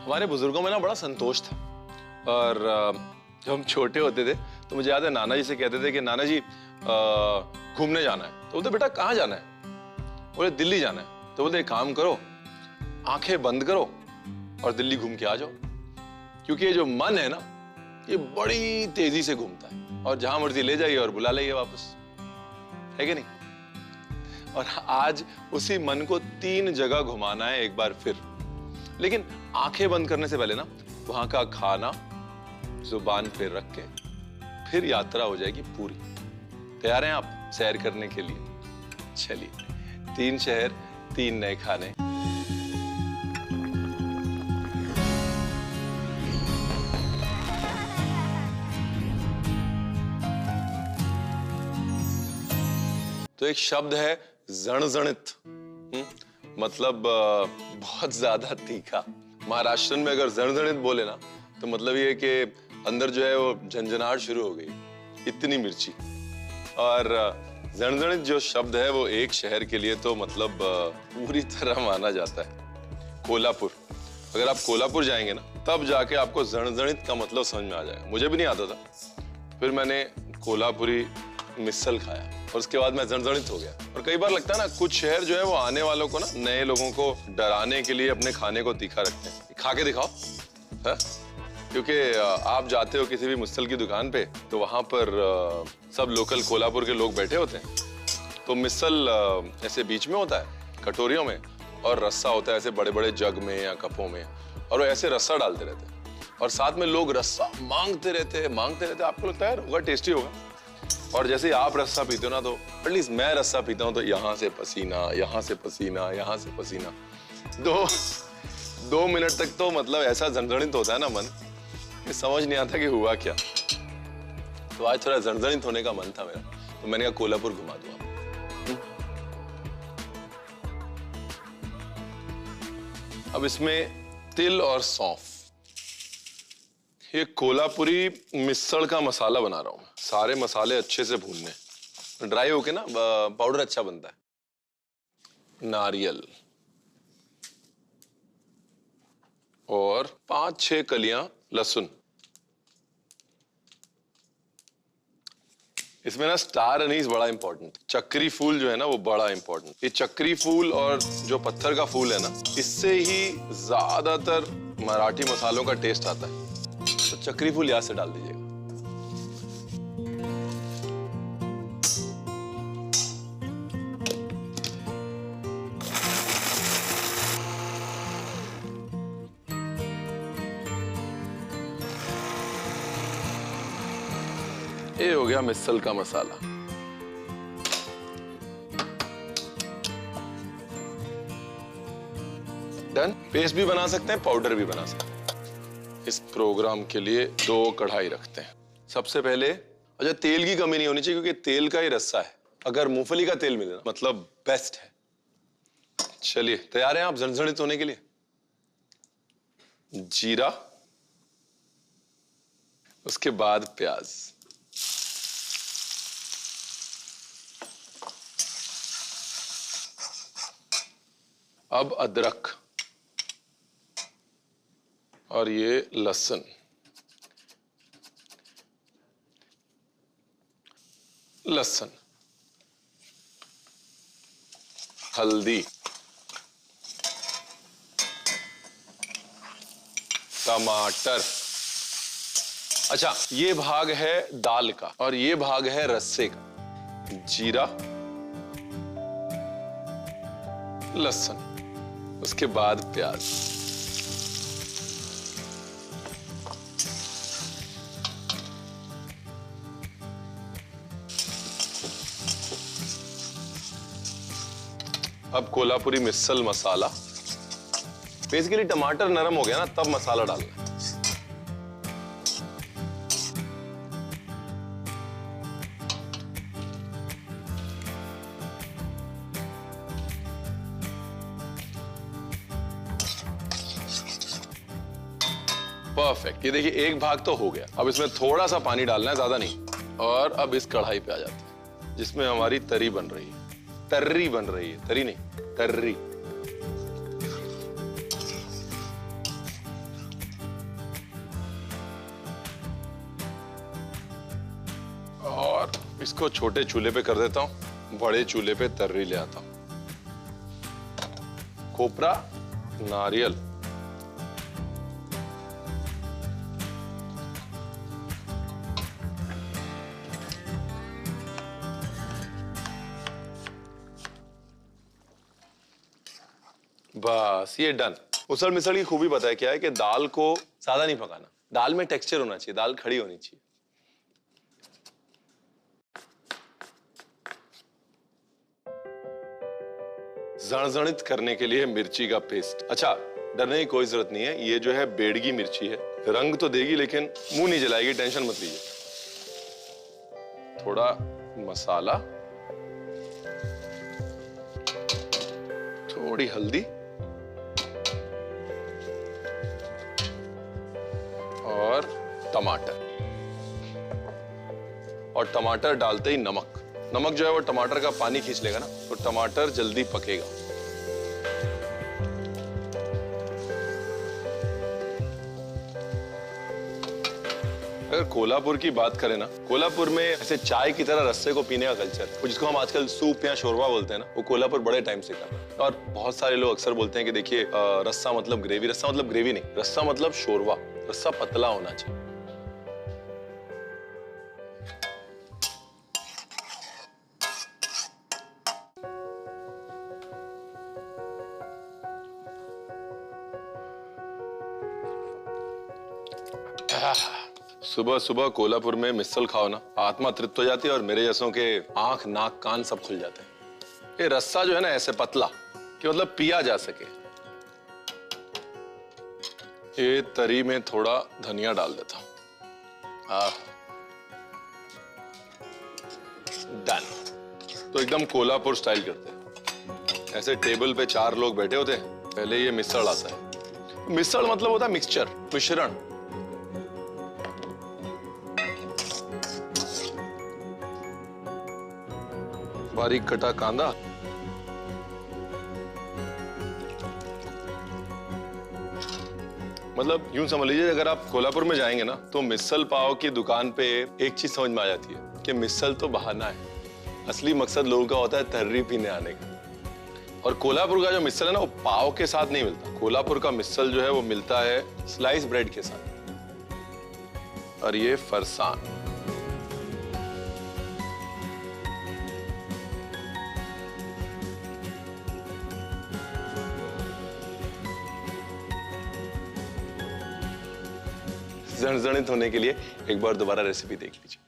हमारे बुजुर्गों में ना बड़ा संतोष था। और जब हम छोटे होते थे तो मुझे याद है नाना जी से कहते थे कि नाना जी घूमने जाना है। तो बोलते बेटा कहाँ जाना है? बोले दिल्ली जाना है। तो बोलते एक काम करो, आंखें बंद करो और दिल्ली घूम के आ जाओ, क्योंकि ये जो मन है ना ये बड़ी तेजी से घूमता है और जहां मर्जी ले जाइए और बुला लाइए वापस, है कि नहीं? और आज उसी मन को 3 जगह घुमाना है एक बार फिर, लेकिन आंखें बंद करने से पहले ना वहां का खाना जुबान पे रख के फिर यात्रा हो जाएगी पूरी। तैयार हैं आप सैर करने के लिए? चलिए, 3 शहर 3 नए खाने। तो एक शब्द है जणजणित, मतलब बहुत ज्यादा तीखा। महाराष्ट्र में अगर जणजणित बोले ना तो मतलब ये कि अंदर जो है वो झंझनाहट शुरू हो गई, इतनी मिर्ची। और जणजणित जो शब्द है वो एक शहर के लिए तो मतलब पूरी तरह माना जाता है, कोल्हापुर। अगर आप कोल्हापुर जाएंगे ना तब जाके आपको जणजणित का मतलब समझ में आ जाएगा। मुझे भी नहीं आता था, फिर मैंने कोल्हापुरी मिसल खाया और उसके बाद मैं जणजणित हो गया। और कई बार लगता है ना कुछ शहर जो है वो आने वालों को ना, नए लोगों को डराने के लिए अपने खाने को तीखा रखते हैं। खा के दिखाओ है? क्योंकि आप जाते हो किसी भी मिसल की दुकान पे तो वहां पर सब लोकल कोल्हापुर के लोग बैठे होते हैं। तो मिसल ऐसे बीच में होता है कटोरियों में, और रस्सा होता है ऐसे बड़े बड़े जग में या कपों में, और वो ऐसे रस्सा डालते रहते हैं और साथ में लोग रस्सा मांगते रहते हैं। आपको लगता है होगा टेस्टी होगा, और जैसे ही आप रस्सा पीते हो ना तो एटलीस्ट मैं रस्सा पीता हूँ तो यहाँ से पसीना, यहाँ से पसीना, यहाँ से पसीना। 2 मिनट तक तो मतलब ऐसा जणजणित होता है ना मन कि समझ नहीं आता कि हुआ क्या। तो आज थोड़ा जणजणित होने का मन था मेरा, तो मैंने कहा कोल्हापुर घुमा दूं। अब इसमें तिल और सौंफ, ये कोल्हापुरी मिसल का मसाला बना रहा हूं। सारे मसाले अच्छे से भूनने, ड्राई होके ना पाउडर अच्छा बनता है। नारियल और 5-6 कलियां लहसुन। इसमें ना स्टार अनीस बड़ा इंपॉर्टेंट, चक्री फूल जो है ना वो बड़ा इंपॉर्टेंट। ये चक्री फूल और जो पत्थर का फूल है ना, इससे ही ज्यादातर मराठी मसालों का टेस्ट आता है। तो चक्री फूल यहां से डाल दीजिएगा। ये हो गया मिसल का मसाला। डन। पेस्ट भी बना सकते हैं, पाउडर भी बना सकते हैं। इस प्रोग्राम के लिए 2 कढ़ाई रखते हैं। सबसे पहले अच्छा, तेल की कमी नहीं होनी चाहिए क्योंकि तेल का ही रस्सा है। अगर मूंगफली का तेल मिले ना मतलब बेस्ट है। चलिए, तैयार हैं आप जणजणित होने के लिए? जीरा, उसके बाद प्याज, अब अदरक और ये लहसुन, हल्दी, टमाटर। अच्छा, ये भाग है दाल का और ये भाग है रस्से का। जीरा, लहसुन, उसके बाद प्याज। अब कोल्हापुरी मिसल मसाला। बेसिकली टमाटर नरम हो गया ना तब मसाला डालना है। परफेक्ट। ये देखिए एक भाग तो हो गया। अब इसमें थोड़ा सा पानी डालना है, ज्यादा नहीं। और अब इस कढ़ाई पे आ जाते हैं जिसमें हमारी तरी बन रही है। तर्री बन रही है, तरी नहीं, तर्री। इसको छोटे चूल्हे पे कर देता हूँ, बड़े चूल्हे पे तर्री ले आता हूँ। खोपरा, नारियल, बस ये डन। उसल मिसल की खूबी पता है क्या है कि दाल को ज्यादा नहीं पकाना, दाल में टेक्सचर होना चाहिए, दाल खड़ी होनी चाहिए। जणजणित करने के लिए मिर्ची का पेस्ट। अच्छा, डरने की कोई जरूरत नहीं है, ये जो है बेडगी मिर्ची है, रंग तो देगी लेकिन मुंह नहीं जलाएगी, टेंशन मत लीजिए। थोड़ा मसाला, थोड़ी हल्दी और टमाटर, और टमाटर डालते ही नमक। नमक जो है वो टमाटर का पानी खींच लेगा ना, तो टमाटर जल्दी पकेगा। अगर कोल्हापुर की बात करें ना, कोल्हापुर में ऐसे चाय की तरह रस्से को पीने का कल्चर है, जिसको हम आजकल सूप या शोरबा बोलते हैं ना, वो कोल्हापुर बड़े टाइम से कर रहा है। और बहुत सारे लोग अक्सर बोलते हैं कि देखिए रस्सा मतलब ग्रेवी, रस्सा मतलब ग्रेवी नहीं, रस्सा मतलब शोरबा, रस्सा पतला होना चाहिए। सुबह सुबह कोल्हापुर में मिसल खाओ ना, आत्मा तृप्त हो जाती है और मेरे जैसों के आंख नाक कान सब खुल जाते हैं। ये रस्सा जो है ना ऐसे पतला कि मतलब पिया जा सके। ये तरी में थोड़ा धनिया डाल देता हूं। डन। तो एकदम कोल्हापुर स्टाइल करते हैं। ऐसे टेबल पे 4 लोग बैठे होते हैं, पहले ये मिसल आता है। मिसल मतलब होता है मिक्सचर, मिश्रण। बारीक कटा कांदा, मतलब यूं समझ लीजिए अगर आप कोल्हापुर में जाएंगे ना तो मिसल पाव की दुकान पे एक चीज समझ में आ जाती है कि मिसल तो बहाना है, असली मकसद लोगों का होता है तर्री पीने आने का। और कोल्हापुर का जो मिसल है ना वो पाव के साथ नहीं मिलता, कोल्हापुर का मिसल जो है वो मिलता है स्लाइस ब्रेड के साथ। और ये फरसान, जणजणित होने के लिए एक बार दोबारा रेसिपी देख लीजिए।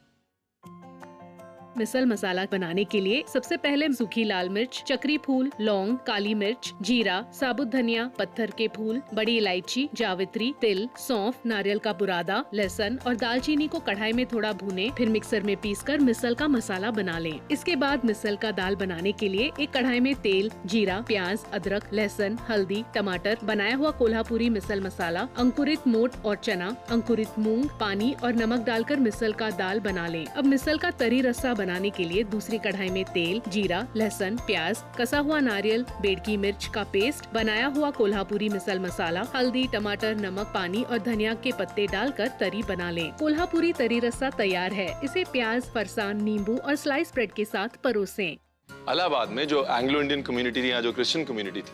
मिसल मसाला बनाने के लिए सबसे पहले सूखी लाल मिर्च, चक्री फूल, लौंग, काली मिर्च, जीरा, साबुत धनिया, पत्थर के फूल, बड़ी इलायची, जावित्री, तिल, सौंफ, नारियल का बुरादा, लहसुन और दालचीनी को कढ़ाई में थोड़ा भूनें, फिर मिक्सर में पीसकर मिसल का मसाला बना लें। इसके बाद मिसल का दाल बनाने के लिए एक कढ़ाई में तेल, जीरा, प्याज, अदरक, लहसुन, हल्दी, टमाटर, बनाया हुआ कोल्हापुरी मिसल मसाला, अंकुरित मोट और चना, अंकुरित मूंग, पानी और नमक डालकर मिसल का दाल बना लें। अब मिसल का तरी रस्सा बनाने के लिए दूसरी कढ़ाई में तेल, जीरा, लहसुन, प्याज, कसा हुआ नारियल, बेडकी मिर्च का पेस्ट, बनाया हुआ कोल्हापुरी मिसल मसाला, हल्दी, टमाटर, नमक, पानी और धनिया के पत्ते डालकर तरी बना लें। कोल्हापुरी तरी रस्सा तैयार है। इसे प्याज, फरसान, नींबू और स्लाइस ब्रेड के साथ परोसें। इलाहाबाद में जो एंग्लो इंडियन कम्युनिटी थी या जो क्रिश्चियन कम्युनिटी थी,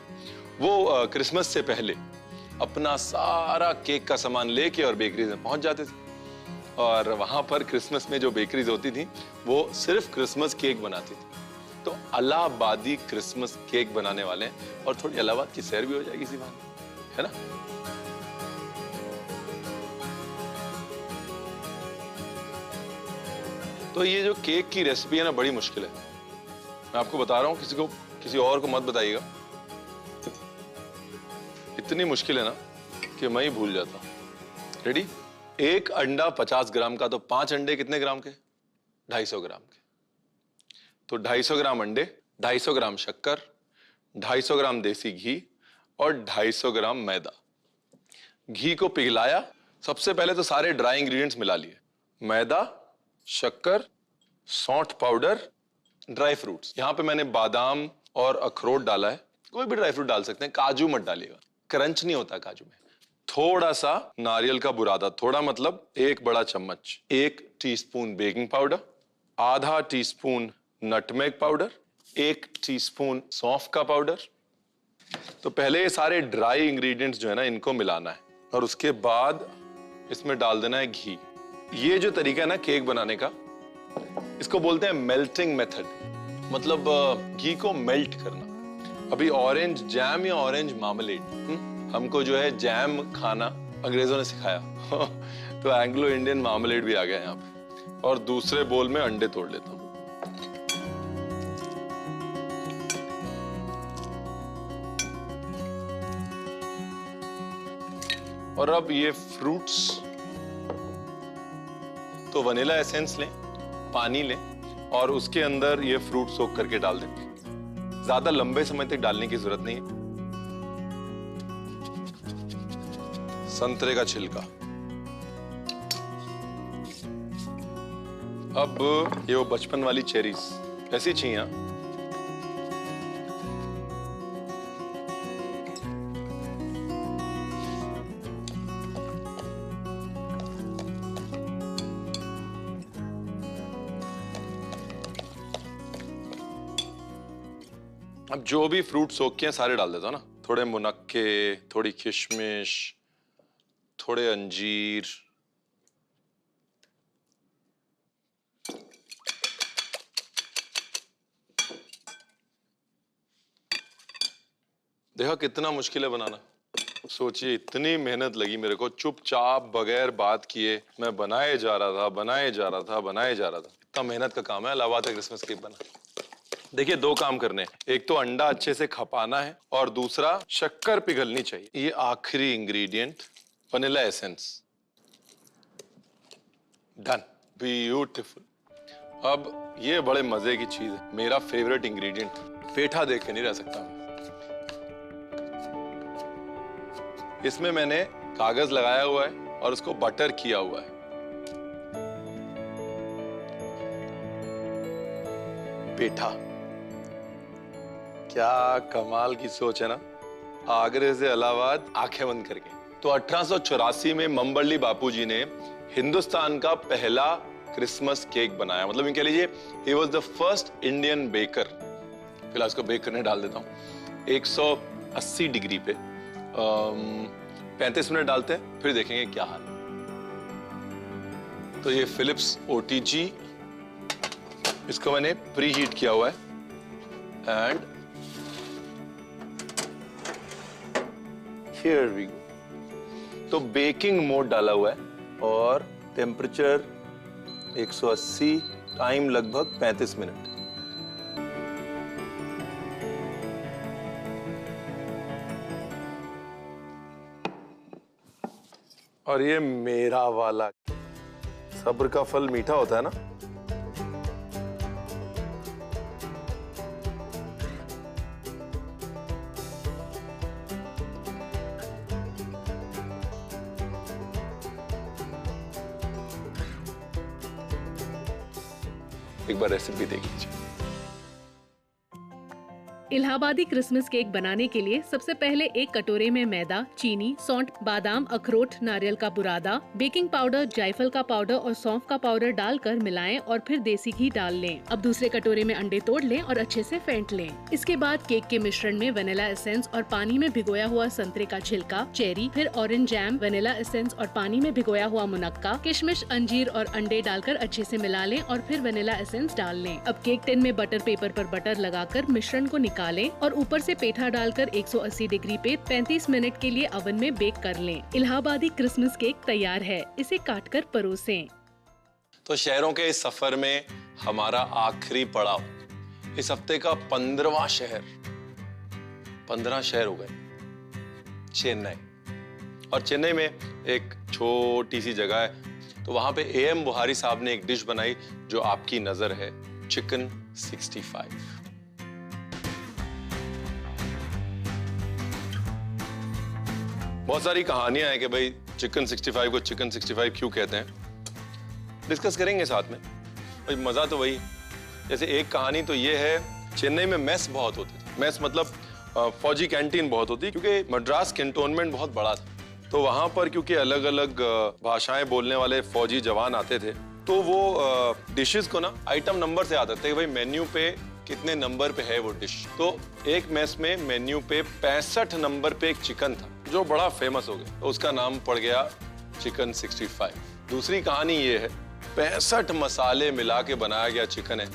वो क्रिसमस से पहले अपना सारा केक का सामान लेके और बेकरीज में पहुंच जाते थे। और वहां पर क्रिसमस में जो बेकरीज होती थी वो सिर्फ क्रिसमस केक बनाती थी। तो इलाहाबादी क्रिसमस केक बनाने वाले हैं और थोड़ी इलाहाबाद की सैर भी हो जाएगी इसी बहाने, है ना। तो ये जो केक की रेसिपी है ना बड़ी मुश्किल है, मैं आपको बता रहा हूं, किसी और को मत बताइएगा। इतनी मुश्किल है ना कि मैं ही भूल जाता। रेडी? एक अंडा 50 ग्राम का, तो 5 अंडे कितने ग्राम के? 250 ग्राम के। तो 250 ग्राम अंडे, 250 ग्राम शक्कर, 250 ग्राम देसी घी और 250 ग्राम मैदा। घी को पिघलाया, सबसे पहले तो सारे ड्राई इंग्रेडिएंट्स मिला लिए, मैदा, शक्कर, सौंठ पाउडर, ड्राई फ्रूट्स। यहां पे मैंने बादाम और अखरोट डाला है, कोई भी ड्राई फ्रूट डाल सकते हैं, काजू मत डालिएगा, क्रंच नहीं होता काजू में। थोड़ा सा नारियल का बुरादा, थोड़ा मतलब 1 बड़ा चम्मच, 1 टीस्पून बेकिंग पाउडर, आधा टीस्पून नटमेग पाउडर, 1 टीस्पून सौंफ का पाउडर। तो पहले ये सारे ड्राई इंग्रेडिएंट्स जो है ना इनको मिलाना है और उसके बाद इसमें डाल देना है घी। ये जो तरीका है ना केक बनाने का, इसको बोलते हैं मेल्टिंग मेथड, मतलब घी को मेल्ट करना। अभी ऑरेंज जैम या ऑरेंज मार्मलेड, हमको जो है जैम खाना अंग्रेजों ने सिखाया तो एंग्लो इंडियन मार्मलेड भी आ गया यहाँ पे। और दूसरे बोल में अंडे तोड़ लेता हूँ। और अब ये फ्रूट्स, तो वनीला एसेंस लें, पानी लें और उसके अंदर ये फ्रूट सोक करके डाल दें। ज्यादा लंबे समय तक डालने की जरूरत नहीं है। संतरे का छिलका, अब ये वो बचपन वाली चेरीज ऐसी चाहिए। अब जो भी फ्रूट सोक किए सारे डाल देता हूं ना। थोड़े मुनक्के, थोड़ी किशमिश, थोड़े अंजीर, देखा कितना मुश्किल है बनाना। सोचिए इतनी मेहनत लगी मेरे को, चुपचाप बगैर बात किए मैं बनाए जा रहा था, बनाए जा रहा था, बनाए जा रहा था। इतना मेहनत का काम है। इलाहाबाद का क्रिसमस केक बना। देखिए 2 काम करने हैं, एक तो अंडा अच्छे से खपाना है और दूसरा शक्कर पिघलनी चाहिए। ये आखिरी ingredient vanilla essence, done, beautiful. अब ये बड़े मजे की चीज है, मेरा फेवरेट इंग्रेडिएंट, पेठा देख के नहीं रह सकता मैं। इसमें मैंने कागज लगाया हुआ है और उसको बटर किया हुआ है। पेठा, क्या कमाल की सोच है ना। आगरे से इलाहाबाद आंखें बंद करके। तो 1884 में मंबरली बापूजी ने हिंदुस्तान का पहला क्रिसमस केक बनाया, मतलब ये कह लीजिए he was the first Indian baker. फिलहाल इसको बेक करने डाल देता हूँ 180 डिग्री पे 35 मिनट डालते हैं, फिर देखेंगे क्या हाल। तो ये फिलिप्स OTG, इसको मैंने प्री हीट किया हुआ है एंड हियर वी गो। तो बेकिंग मोड डाला हुआ है और टेम्परेचर 180, टाइम लगभग 35 मिनट। और ये मेरा वाला, सब्र का फल मीठा होता है ना। एक बार रेसिपी देख लीजिए। इलाहाबादी क्रिसमस केक बनाने के लिए सबसे पहले एक कटोरे में मैदा, चीनी, सौंठ, बादाम, अखरोट, नारियल का बुरादा, बेकिंग पाउडर, जायफल का पाउडर और सौंफ का पाउडर डालकर मिलाएं और फिर देसी घी डाल लें। अब दूसरे कटोरे में अंडे तोड़ लें और अच्छे से फेंट लें। इसके बाद केक के मिश्रण में वनीला एसेंस और पानी में भिगोया हुआ संतरे का छिलका, चेरी, फिर ऑरेंज जैम, वनीला एसेंस और पानी में भिगोया हुआ मुनक्का, किशमिश, अंजीर और अंडे डालकर अच्छे से मिला लें और फिर वनीला एसेंस डाल लें। अब केक टिन में बटर पेपर पर बटर लगाकर मिश्रण को निकालें और ऊपर से पेठा डालकर 180 डिग्री पे 35 मिनट के लिए ओवन में बेक कर लें। इलाहाबादी क्रिसमस केक तैयार है, इसे काटकर परोसें। तो शहरों के इस सफर में हमारा आखिरी पड़ाव, इस हफ्ते का 15वां शहर, 15 शहर हो गए। चेन्नई। और चेन्नई में एक छोटी सी जगह है, तो वहां पे AM बुहारी साहब ने एक डिश बनाई जो आपकी नजर है, चिकन 65। बहुत सारी कहानियां हैं कि भाई चिकन 65 को चिकन 65 क्यों कहते हैं, डिस्कस करेंगे साथ में। भाई मजा तो वही, जैसे एक कहानी तो ये है, चेन्नई में मेस बहुत होते थे। मेस मतलब फौजी कैंटीन बहुत होती, क्योंकि मद्रास कैंटोनमेंट बहुत बड़ा था। तो वहां पर क्योंकि अलग अलग भाषाएं बोलने वाले फौजी जवान आते थे, तो वो डिशेस को ना आइटम नंबर से याद रखते हैं, भाई मेन्यू पे कितने नंबर पे है वो डिश। तो एक मेस में मेन्यू पे 65 नंबर पे एक चिकन था जो बड़ा फेमस हो गया, तो उसका नाम पड़ गया चिकन 65। दूसरी कहानी ये है, 65 मसाले मिला के बनाया गया चिकन है,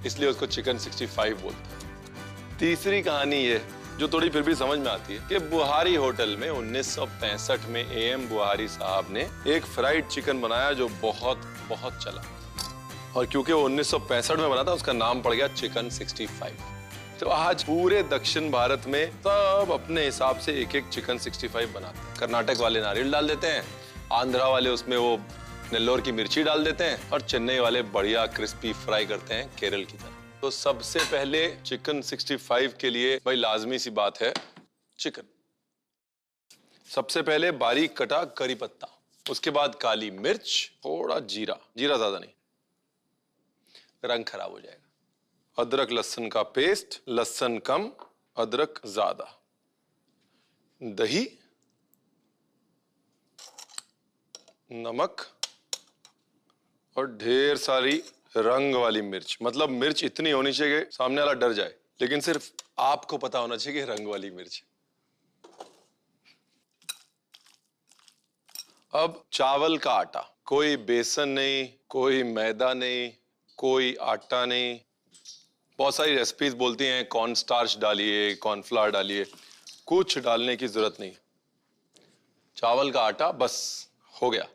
इसलिए उसको चिकन 65 बोलते हैं। तीसरी कहानी ये जो थोड़ी फिर भी समझ में आती है कि बुहारी होटल में 1965 में AM बुहारी साहब ने एक फ्राइड चिकन बनाया जो बहुत बहुत चला, और क्योंकि वो 1965 में बना था उसका नाम पड़ गया चिकन 65। तो आज पूरे दक्षिण भारत में सब अपने हिसाब से एक एक चिकन 65 बनाते हैं। कर्नाटक वाले नारियल डाल देते हैं, आंध्रा वाले उसमें वो नेल्लोर की मिर्ची डाल देते हैं, और चेन्नई वाले बढ़िया क्रिस्पी फ्राई करते हैं केरल की तरह। तो सबसे पहले चिकन 65 के लिए भाई लाजमी सी बात है चिकन। सबसे पहले बारीक कटा करी पत्ता, उसके बाद काली मिर्च, थोड़ा जीरा, जीरा ज्यादा नहीं, रंग खराब हो जाएगा। अदरक लहसुन का पेस्ट, लहसुन कम अदरक ज्यादा, दही, नमक और ढेर सारी रंग वाली मिर्च। मतलब मिर्च इतनी होनी चाहिए कि सामने वाला डर जाए, लेकिन सिर्फ आपको पता होना चाहिए कि रंग वाली मिर्च। अब चावल का आटा, कोई बेसन नहीं, कोई मैदा नहीं, कोई आटा नहीं। बहुत सारी रेसिपीज बोलती हैं कॉर्न स्टार्च डालिए, कॉर्नफ्लावर डालिए, कुछ डालने की जरूरत नहीं। चावल का आटा बस हो गया।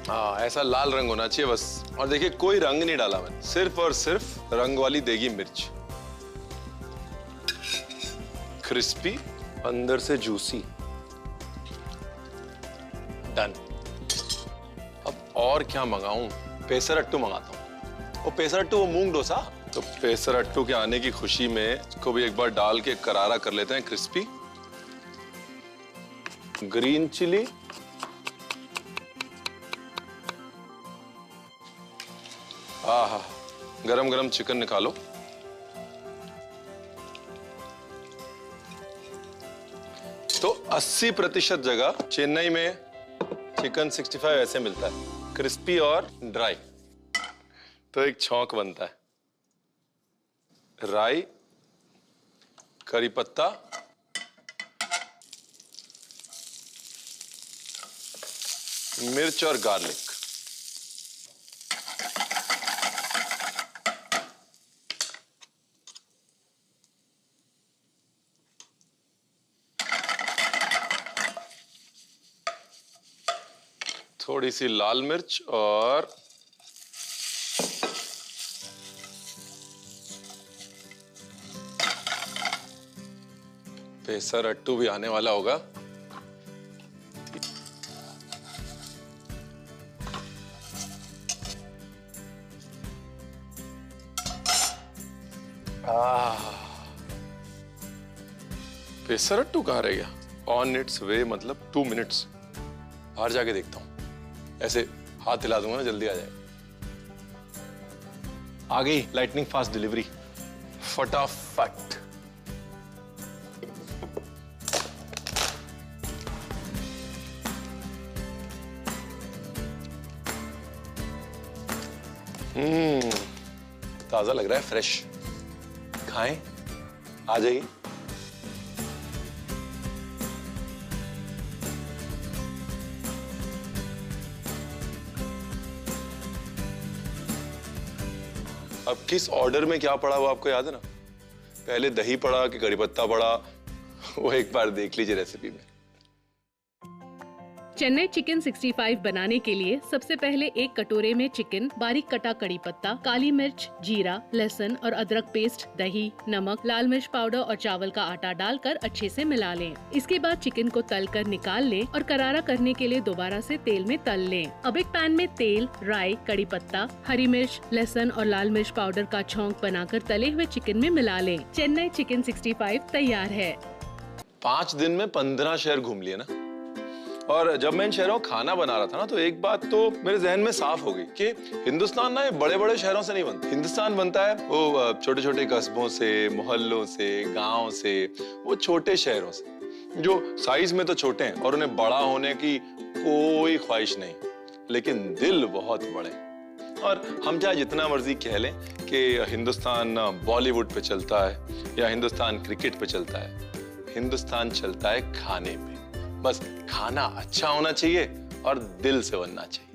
हाँ, ऐसा लाल रंग होना चाहिए बस। और देखिए कोई रंग नहीं डाला मैंने, सिर्फ और सिर्फ रंग वाली देगी मिर्च। क्रिस्पी, अंदर से जूसी, डन। अब और क्या मंगाऊं? पेसरट्टू मंगाता हूं। वो पेसरट्टू, वो मूंग डोसा। तो पेसरट्टू के आने की खुशी में इसको भी एक बार डाल के करारा कर लेते हैं क्रिस्पी। ग्रीन चिली, आहा, गरम गरम चिकन निकालो। तो 80% जगह चेन्नई में चिकन 65 ऐसे मिलता है, क्रिस्पी और ड्राई। तो एक छौंक बनता है, राई, करी पत्ता, मिर्च और गार्लिक। थोड़ी सी लाल मिर्च और पेसरट्टू भी आने वाला होगा। पेसरट्टू कहाँ रह गया? ऑन इट्स वे, मतलब 2 मिनट्स। बाहर जाके देखता हूँ, ऐसे हाथ हिला दूंगा ना, जल्दी आ जाए। आ गई लाइटनिंग फास्ट डिलीवरी, फटाफट। ताजा लग रहा है, फ्रेश। खाएं, आ जाइए। अब किस ऑर्डर में क्या पड़ा वो आपको याद है ना? पहले दही पड़ा कि करी पत्ता पड़ा, वो एक बार देख लीजिए रेसिपी में। चेन्नई चिकन 65 बनाने के लिए सबसे पहले एक कटोरे में चिकन, बारीक कटा कड़ी पत्ता, काली मिर्च, जीरा, लहसुन और अदरक पेस्ट, दही, नमक, लाल मिर्च पाउडर और चावल का आटा डालकर अच्छे से मिला लें। इसके बाद चिकन को तलकर निकाल लें और करारा करने के लिए दोबारा से तेल में तल लें। अब एक पैन में तेल, राई, कड़ी पत्ता, हरी मिर्च, लहसुन और लाल मिर्च पाउडर का छौंक बनाकर तले हुए चिकन में मिला लें। चेन्नई चिकन 65 तैयार है। 5 दिन में 15 शहर घूम लिए ना। और जब मैं इन शहरों में खाना बना रहा था ना, तो एक बात तो मेरे जहन में साफ हो गई कि हिंदुस्तान ना ये बड़े बड़े शहरों से नहीं बनता। हिंदुस्तान बनता है वो छोटे छोटे कस्बों से, मोहल्लों से, गांव से, वो छोटे शहरों से जो साइज में तो छोटे हैं और उन्हें बड़ा होने की कोई ख्वाहिश नहीं, लेकिन दिल बहुत बड़े। और हम चाहे जितना मर्जी कह लें कि हिंदुस्तान बॉलीवुड पे चलता है या हिंदुस्तान क्रिकेट पे चलता है, हिंदुस्तान चलता है खाने पे। बस खाना अच्छा होना चाहिए और दिल से बनना चाहिए।